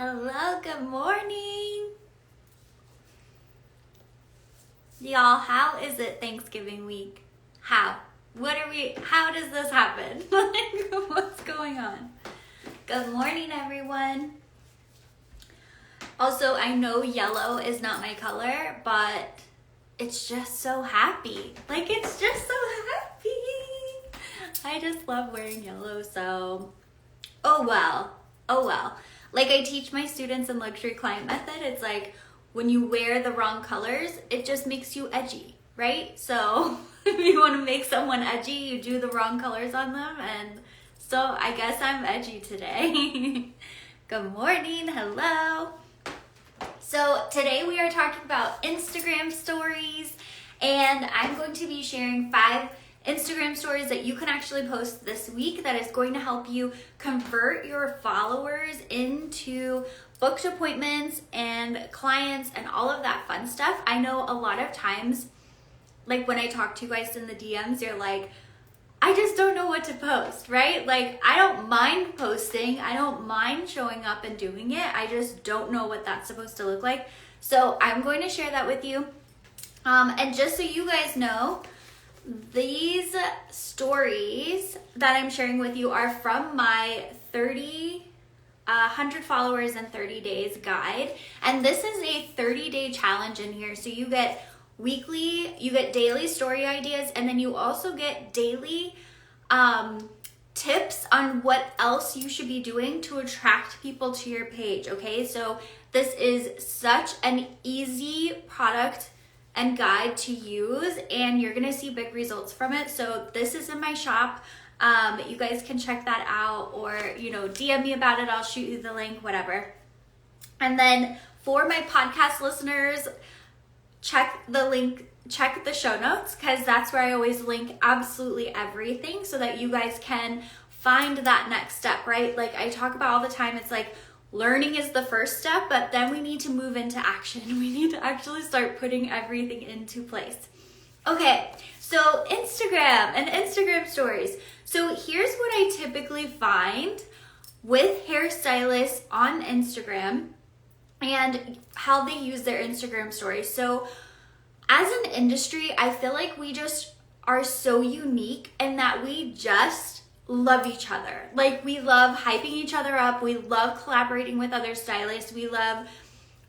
Hello, good morning. Y'all, how is it Thanksgiving week? How does this happen? Like, what's going on? Good morning, everyone. Also, I know yellow is not my color, but it's just so happy. Like, it's just so happy. I just love wearing yellow, so oh well. Like I teach my students in luxury client method, it's like when you wear the wrong colors, it just makes you edgy, right? So if you want to make someone edgy, you do the wrong colors on them, and so I guess I'm edgy today. Good morning, hello. So today we are talking about Instagram stories, and I'm going to be sharing 5 Instagram stories that you can actually post this week that is going to help you convert your followers into booked appointments and clients and all of that fun stuff. I know a lot of times, like when I talk to you guys in the DMs, you're like, I just don't know what to post, right? Like, I don't mind posting. I don't mind showing up and doing it. I just don't know what that's supposed to look like. So I'm going to share that with you. And just so you guys know, these stories that I'm sharing with you are from my 100 followers in 30 days guide. And this is a 30-day challenge in here. So you get daily story ideas, and then you also get daily tips on what else you should be doing to attract people to your page, okay? So this is such an easy product and guide to use, and you're gonna see big results from it. So this is in my shop. You guys can check that out, or DM me about it. I'll shoot you the link, whatever. And then for my podcast listeners, check the show notes, because that's where I always link absolutely everything so that you guys can find that next step, right? Like I talk about all the time, it's like learning is the first step, but then we need to move into action. We need to actually start putting everything into place. Okay, so Instagram and Instagram stories. So here's what I typically find with hairstylists on Instagram and how they use their Instagram stories. So as an industry, I feel like we just are so unique in that we just love each other. Like, we love hyping each other up. We love collaborating with other stylists. We love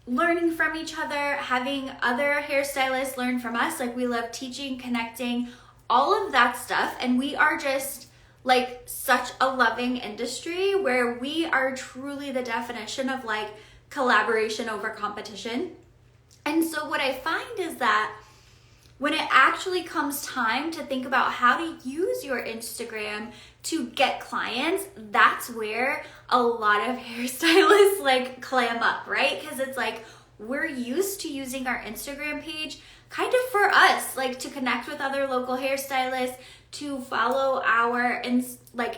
learning from each other, having other hairstylists learn from us. Like, we love teaching, connecting, all of that stuff. And we are just like such a loving industry where we are truly the definition of like collaboration over competition. And so what I find is that when it actually comes time to think about how to use your Instagram to get clients, that's where a lot of hairstylists like clam up, right? Because it's like we're used to using our Instagram page kind of for us, like to connect with other local hairstylists, to follow our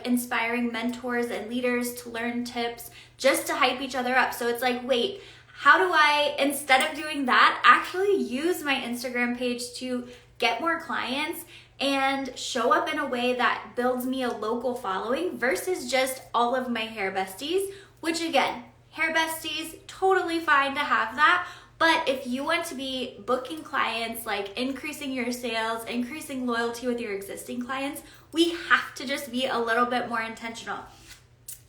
inspiring mentors and leaders, to learn tips, just to hype each other up. So it's like, wait, how do I, instead of doing that, actually use my Instagram page to get more clients and show up in a way that builds me a local following versus just all of my hair besties, which again, hair besties, totally fine to have that. But if you want to be booking clients, like increasing your sales, increasing loyalty with your existing clients, we have to just be a little bit more intentional.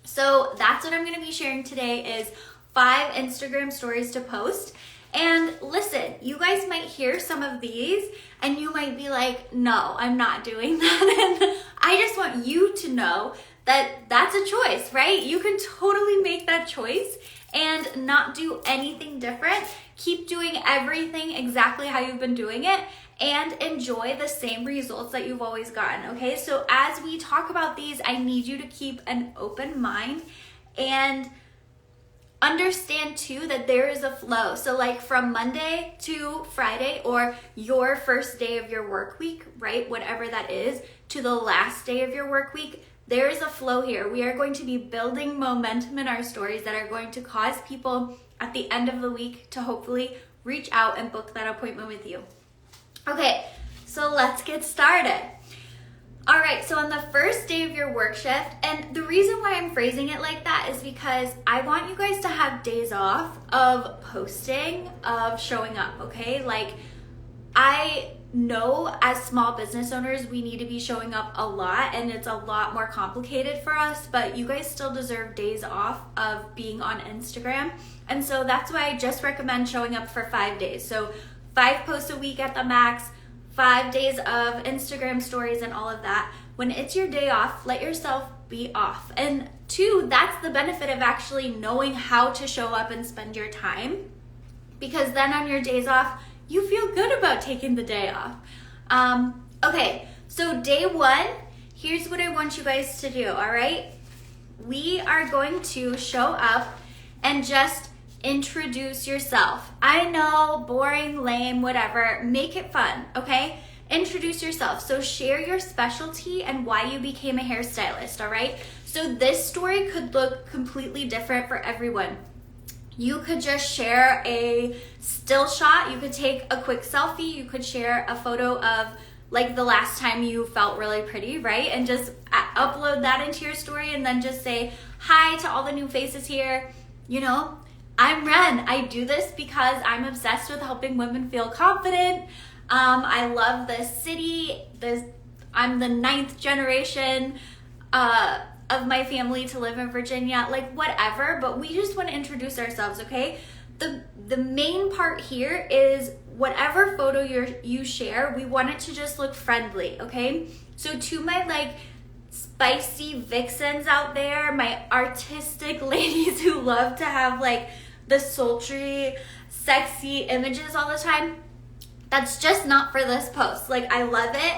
So that's what I'm gonna be sharing today is 5 Instagram stories to post. And listen, you guys might hear some of these and you might be like, no, I'm not doing that. And I just want you to know that that's a choice, right? You can totally make that choice and not do anything different. Keep doing everything exactly how you've been doing it and enjoy the same results that you've always gotten, okay? So as we talk about these, I need you to keep an open mind and understand too that there is a flow. So like from Monday to Friday, or your first day of your work week, right? Whatever that is, to the last day of your work week, there is a flow here. We are going to be building momentum in our stories that are going to cause people at the end of the week to hopefully reach out and book that appointment with you. Okay, so let's get started. All right, so on the first day of your work shift, and the reason why I'm phrasing it like that is because I want you guys to have days off of posting, of showing up, okay? Like, I know as small business owners, we need to be showing up a lot, and it's a lot more complicated for us, but you guys still deserve days off of being on Instagram. And so that's why I just recommend showing up for 5 days. So 5 posts a week at the max, 5 days of Instagram stories and all of that. When it's your day off, let yourself be off. And 2, that's the benefit of actually knowing how to show up and spend your time, because then on your days off, you feel good about taking the day off. Okay, so day 1, here's what I want you guys to do, all right? We are going to show up and just introduce yourself. I know, boring, lame, whatever. Make it fun, okay? Introduce yourself. So share your specialty and why you became a hairstylist, all right? So this story could look completely different for everyone. You could just share a still shot. You could take a quick selfie. You could share a photo of like the last time you felt really pretty, right? And just upload that into your story and then just say, hi to all the new faces here. You know, I'm Ren. I do this because I'm obsessed with helping women feel confident. I love this city. I'm the 9th generation of my family to live in Virginia, like whatever, but we just want to introduce ourselves, okay? The main part here is whatever photo you share, we want it to just look friendly, okay? So to my like spicy vixens out there, my artistic ladies who love to have like the sultry, sexy images all the time, that's just not for this post. Like, I love it.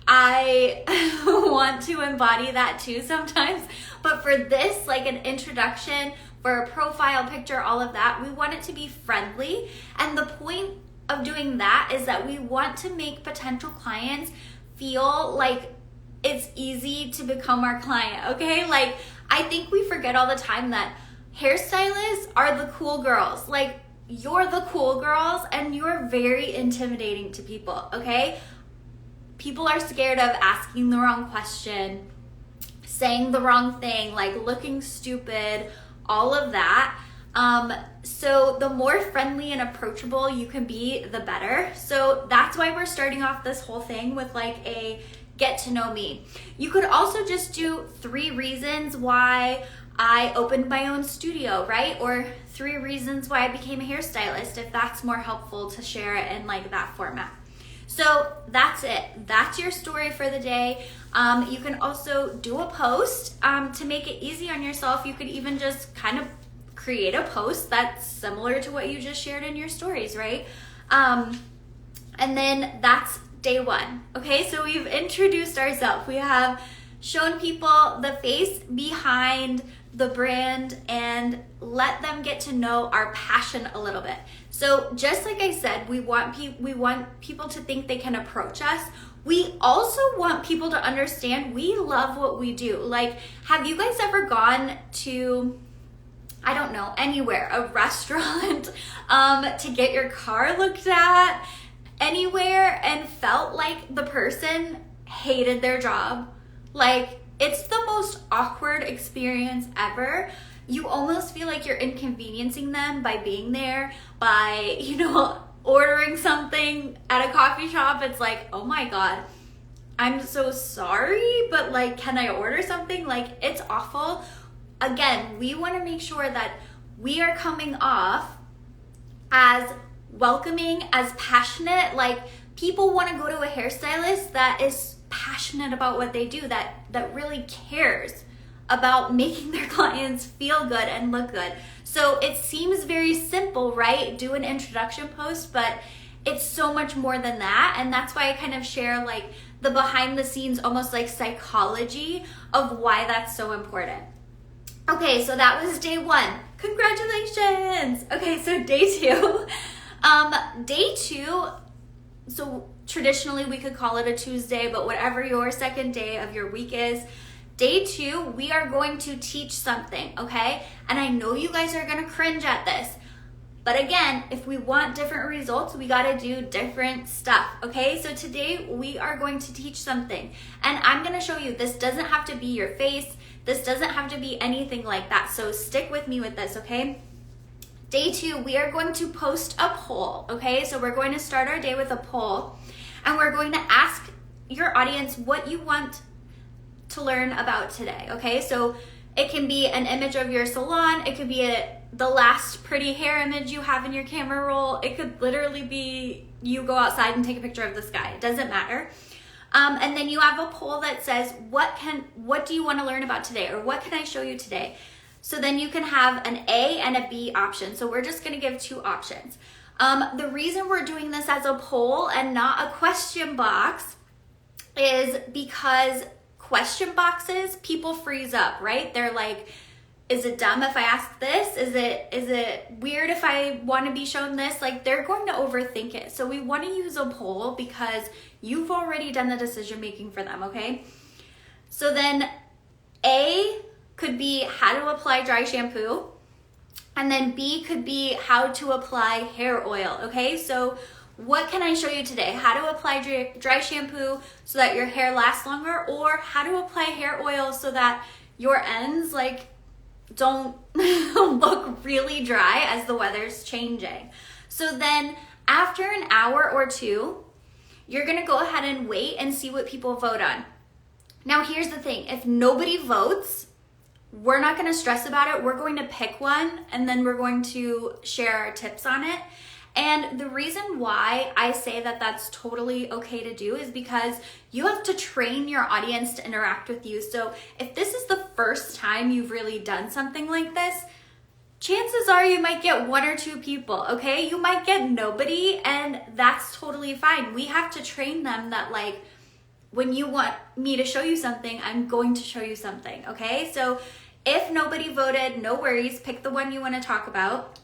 I want to embody that too sometimes. But for this, like an introduction, for a profile picture, all of that, we want it to be friendly. And the point of doing that is that we want to make potential clients feel like it's easy to become our client, okay? Like, I think we forget all the time that hairstylists are the cool girls. Like, you're the cool girls and you're very intimidating to people, okay? People are scared of asking the wrong question, saying the wrong thing, like looking stupid, all of that. So the more friendly and approachable you can be, the better. So that's why we're starting off this whole thing with like a get to know me. You could also just do 3 reasons why I opened my own studio, right? Or 3 reasons why I became a hairstylist, if that's more helpful to share it in like that format. So that's it. That's your story for the day. You can also do a post to make it easy on yourself. You could even just kind of create a post that's similar to what you just shared in your stories, right? And then that's day 1. Okay, so we've introduced ourselves. We have shown people the face behind the brand and let them get to know our passion a little bit. So just like I said, we want people to think they can approach us. We also want people to understand we love what we do. Like, have you guys ever gone to, I don't know, anywhere, a restaurant, to get your car looked at, anywhere, and felt like the person hated their job? Like, it's the most awkward experience ever. You almost feel like you're inconveniencing them by being there, by, you know, ordering something at a coffee shop. It's like, oh my God, I'm so sorry, but like, can I order something? Like, it's awful. Again, we want to make sure that we are coming off as welcoming, as passionate. Like, people want to go to a hairstylist that is passionate about what they do, that really cares about making their clients feel good and look good. So it seems very simple, right? Do an introduction post, but it's so much more than that. And that's why I kind of share like the behind the scenes, almost like psychology of why that's so important. Okay, so that was day 1. Congratulations. Okay, so day 2. Day 2, so traditionally we could call it a Tuesday, but whatever your second day of your week is, day 2, we are going to teach something, okay? And I know you guys are gonna cringe at this. But again, if we want different results, we gotta do different stuff, okay? So today we are going to teach something, and I'm gonna show you, this doesn't have to be your face, this doesn't have to be anything like that, so stick with me with this, okay? Day 2, we are going to post a poll, okay? So we're going to start our day with a poll, and we're going to ask your audience what you want to learn about today, okay? So it can be an image of your salon, it could be the last pretty hair image you have in your camera roll, it could literally be you go outside and take a picture of the sky, it doesn't matter. And then you have a poll that says, what do you want to learn about today, or what can I show you today? So then you can have an A and a B option. So we're just gonna give 2 options. The reason we're doing this as a poll and not a question box is because question boxes, people freeze up, right? They're like, is it dumb if I ask this? Is it weird if I want to be shown this? Like, they're going to overthink it. So we want to use a poll because you've already done the decision making for them, okay? So then A could be how to apply dry shampoo, and then B could be how to apply hair oil, okay? So what can I show you today? How to apply dry shampoo so that your hair lasts longer, or how to apply hair oil so that your ends like don't look really dry as the weather's changing. So then after an hour or 2, you're gonna go ahead and wait and see what people vote on. Now here's the thing, if nobody votes, we're not gonna stress about it. We're going to pick one and then we're going to share our tips on it. And the reason why I say that that's totally okay to do is because you have to train your audience to interact with you. So if this is the first time you've really done something like this, chances are you might get 1 or 2 people, okay? You might get nobody, and that's totally fine. We have to train them that, like, when you want me to show you something, I'm going to show you something, okay? So if nobody voted, no worries, pick the one you want to talk about.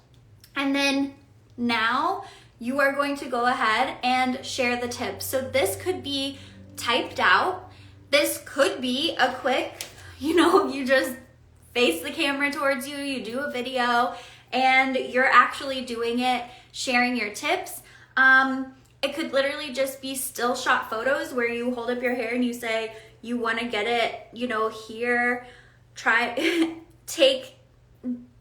And then now you are going to go ahead and share the tips. So this could be typed out. This could be a quick, you just face the camera towards you, you do a video, and you're actually doing it, sharing your tips. It could literally just be still shot photos where you hold up your hair and you say, you want to get it, here, take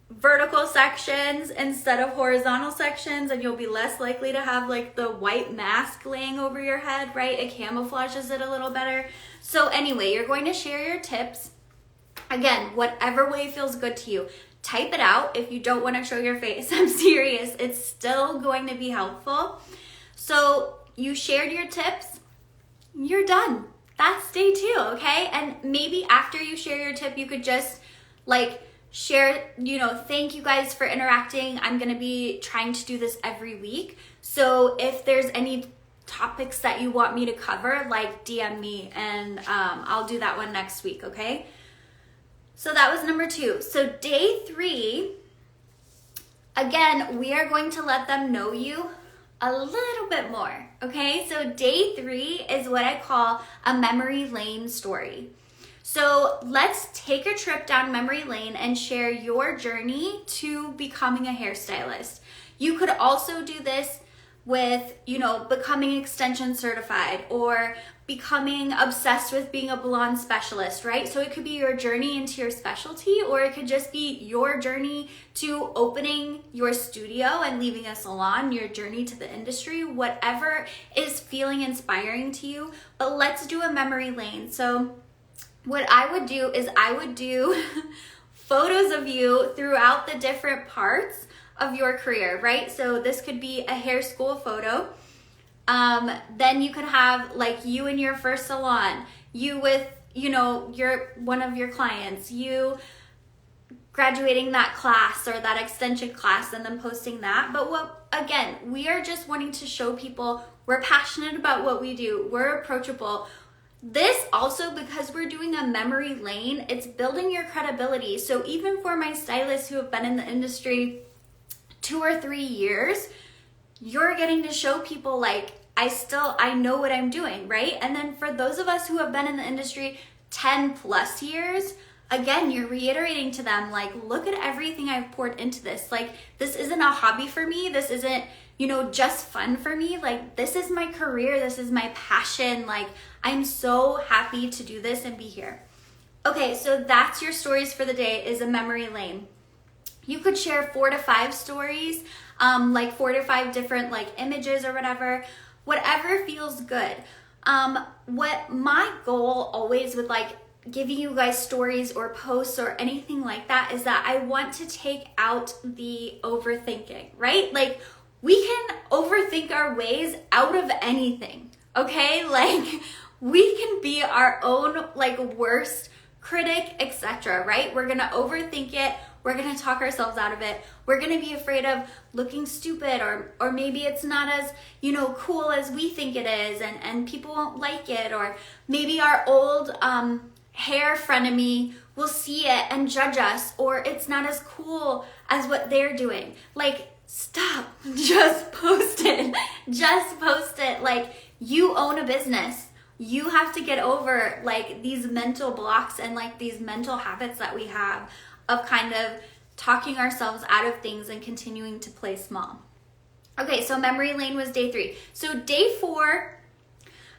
vertical sections instead of horizontal sections, and you'll be less likely to have like the white mask laying over your head, right? It camouflages it a little better. So anyway, you're going to share your tips. Again, whatever way feels good to you. Type it out if you don't want to show your face. I'm serious. It's still going to be helpful. So you shared your tips, you're done. That's day 2, okay? And maybe after you share your tip, you could just share, thank you guys for interacting. I'm gonna be trying to do this every week. So if there's any topics that you want me to cover, DM me and I'll do that one next week, okay? So that was number 2. So day 3, again, we are going to let them know you a little bit more, okay? So day 3 is what I call a memory lane story. So let's take a trip down memory lane and share your journey to becoming a hairstylist. You could also do this with, becoming extension certified or becoming obsessed with being a blonde specialist, right? So it could be your journey into your specialty, or it could just be your journey to opening your studio and leaving a salon, your journey to the industry, whatever is feeling inspiring to you. But let's do a memory lane. So what I would do is I would do photos of you throughout the different parts of your career, right? So this could be a hair school photo. Then you could have you in your first salon, you with, one of your clients, you graduating that class or that extension class and then posting that. But again, we are just wanting to show people we're passionate about what we do. We're approachable. This also, because we're doing a memory lane, it's building your credibility. So even for my stylists who have been in the industry 2 or 3 years, you're getting to show people I know what I'm doing, right? And then for those of us who have been in the industry 10 plus years, again, you're reiterating to them, like, look at everything I've poured into this. Like, this isn't a hobby for me. This isn't, just fun for me. Like, this is my career. This is my passion. Like, I'm so happy to do this and be here. Okay, so that's your stories for the day, is a memory lane. You could share 4 to 5 stories, like 4 to 5 different like images or whatever feels good. What my goal always with like giving you guys stories or posts or anything like that is that I want to take out the overthinking, right? Like, we can overthink our ways out of anything, okay? Like, we can be our own like worst critic, etc., right? We're gonna overthink it. We're gonna talk ourselves out of it. We're gonna be afraid of looking stupid, or maybe it's not as, cool as we think it is, and people won't like it, or maybe our old hair frenemy will see it and judge us, or it's not as cool as what they're doing. Like, stop. Just post it. Just post it. Like, you own a business. You have to get over like these mental blocks and like these mental habits that we have of kind of talking ourselves out of things and continuing to play small. Okay, so memory lane was day 3. So day 4,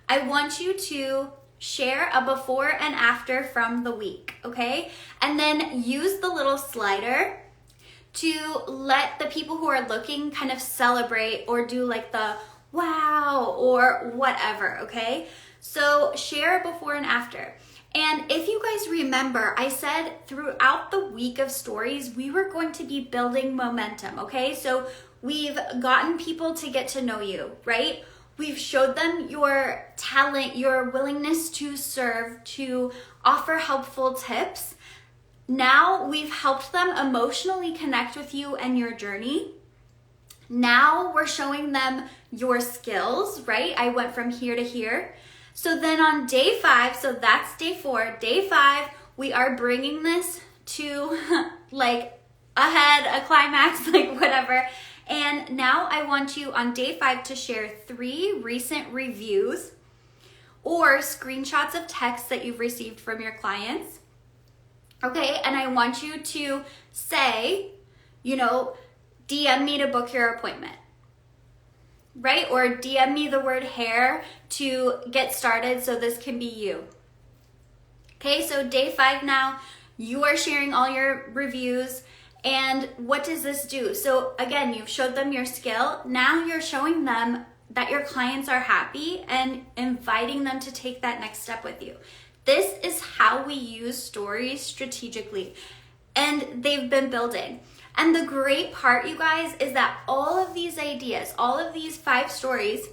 I want you to share a before and after from the week, okay? And then use the little slider to let the people who are looking kind of celebrate or do like the wow or whatever, okay? So share a before and after. And if you guys remember, I said throughout the week of stories, we were going to be building momentum, okay? So we've gotten people to get to know you, right? We've showed them your talent, your willingness to serve, to offer helpful tips. Now we've helped them emotionally connect with you and your journey. Now we're showing them your skills, right? I went from here to here. So then on day 5, so that's day 4, day 5, we are bringing this to like a head, a climax, like whatever. And now I want you on day 5 to share 3 recent reviews or screenshots of texts that you've received from your clients. Okay, and I want you to say, DM me to book your appointment. Right? Or DM me the word hair to get started so this can be you. Okay, so day 5 now, you are sharing all your reviews. And what does this do? So again, you've showed them your skill. Now you're showing them that your clients are happy and inviting them to take that next step with you. This is how we use stories strategically. And they've been building. And the great part, you guys, is that all of these ideas, all of these 5 stories,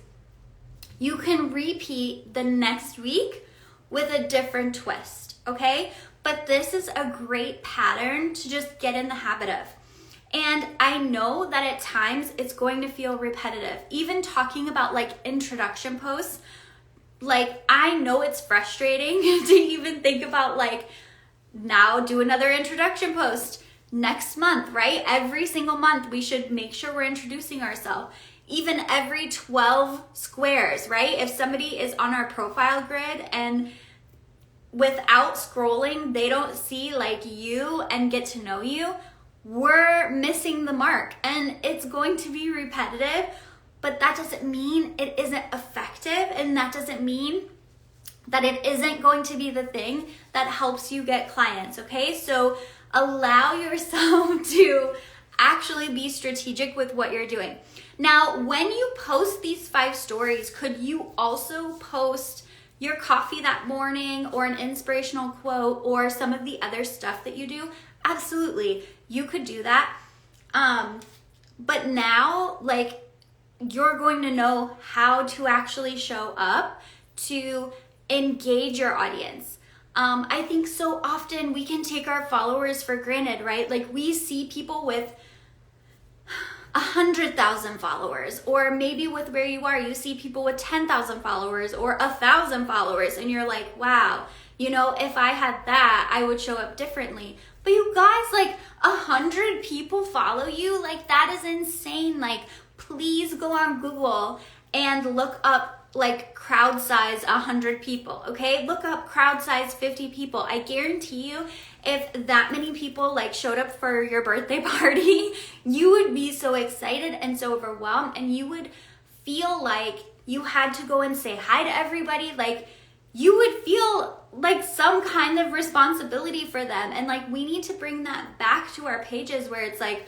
you can repeat the next week with a different twist, okay? But this is a great pattern to just get in the habit of. And I know that at times it's going to feel repetitive. Even talking about like introduction posts, like I know it's frustrating to even think about like, now do another introduction post next month, right? Every single month we should make sure we're introducing ourselves. Even every 12 squares, right? If somebody is on our profile grid and without scrolling, they don't see like you and get to know you, we're missing the mark. And it's going to be repetitive, but that doesn't mean it isn't effective, and that doesn't mean that it isn't going to be the thing that helps you get clients, okay? So allow yourself to actually be strategic with what you're doing. Now, when you post these 5 stories, could you also post your coffee that morning or an inspirational quote or some of the other stuff that you do? Absolutely, you could do that. But now, like, you're going to know how to actually show up to engage your audience. I think so often we can take our followers for granted, right? Like we see people with 100,000 followers, or maybe with where you are, you see people with 10,000 followers or 1,000 followers, and you're like, wow, if I had that, I would show up differently. But you guys, like 100 people follow you, like that is insane. Like, please go on Google and look up like crowd size 100 people, okay? Look up crowd size 50 people. I guarantee you if that many people like showed up for your birthday party, you would be so excited and so overwhelmed, and you would feel like you had to go and say hi to everybody. Like you would feel like some kind of responsibility for them. And like we need to bring that back to our pages where it's like,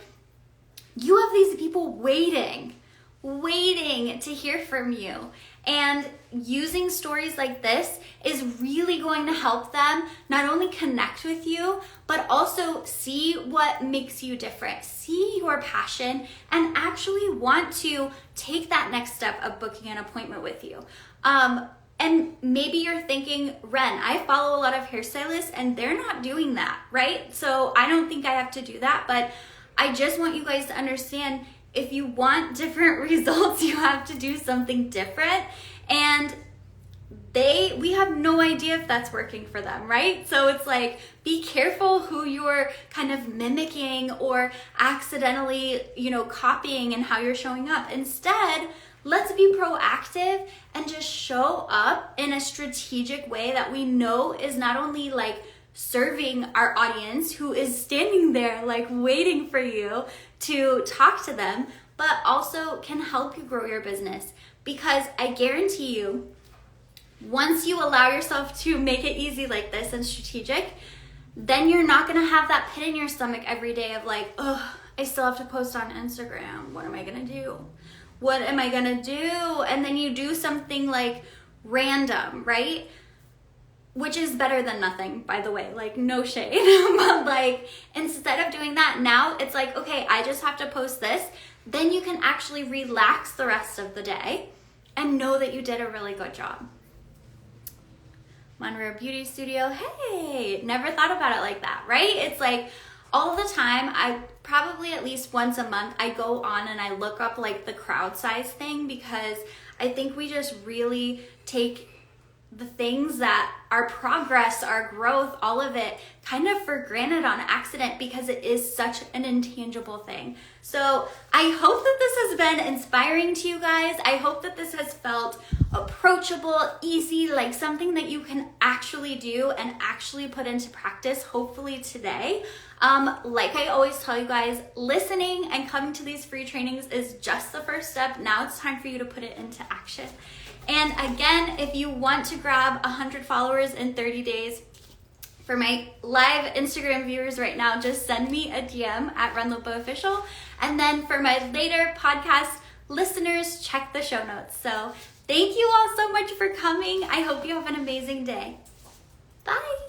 you have these people waiting to hear from you. And using stories like this is really going to help them not only connect with you, but also see what makes you different, see your passion, and actually want to take that next step of booking an appointment with you. And maybe you're thinking, Ren, I follow a lot of hairstylists and they're not doing that, right? So I don't think I have to do that, but I just want you guys to understand, if you want different results, you have to do something different. And we have no idea if that's working for them, right? So it's like, be careful who you're kind of mimicking or accidentally, copying and how you're showing up. Instead, let's be proactive and just show up in a strategic way that we know is not only like serving our audience who is standing there like waiting for you to talk to them, but also can help you grow your business. Because I guarantee you, once you allow yourself to make it easy like this and strategic, then you're not gonna have that pit in your stomach every day of like, oh, I still have to post on Instagram. What am I gonna do? What am I gonna do? And then you do something like random, right? Which is better than nothing, by the way, like no shade. But like, instead of doing that, now it's like, okay, I just have to post this. Then you can actually relax the rest of the day and know that you did a really good job. Monroe Beauty Studio, hey, never thought about it like that, right? It's like all the time, I probably at least once a month, I go on and I look up like the crowd size thing, because I think we just really take the things that our progress, our growth, all of it kind of for granted on accident, because it is such an intangible thing. So I hope that this has been inspiring to you guys. I hope that this has felt approachable, easy, like something that you can actually do and actually put into practice, hopefully today. Like I always tell you guys, listening and coming to these free trainings is just the first step. Now it's time for you to put it into action. And again, if you want to grab 100 followers in 30 days, for my live Instagram viewers right now, just send me a DM at Ren Lopa Official. And then for my later podcast listeners, check the show notes. So thank you all so much for coming. I hope you have an amazing day. Bye.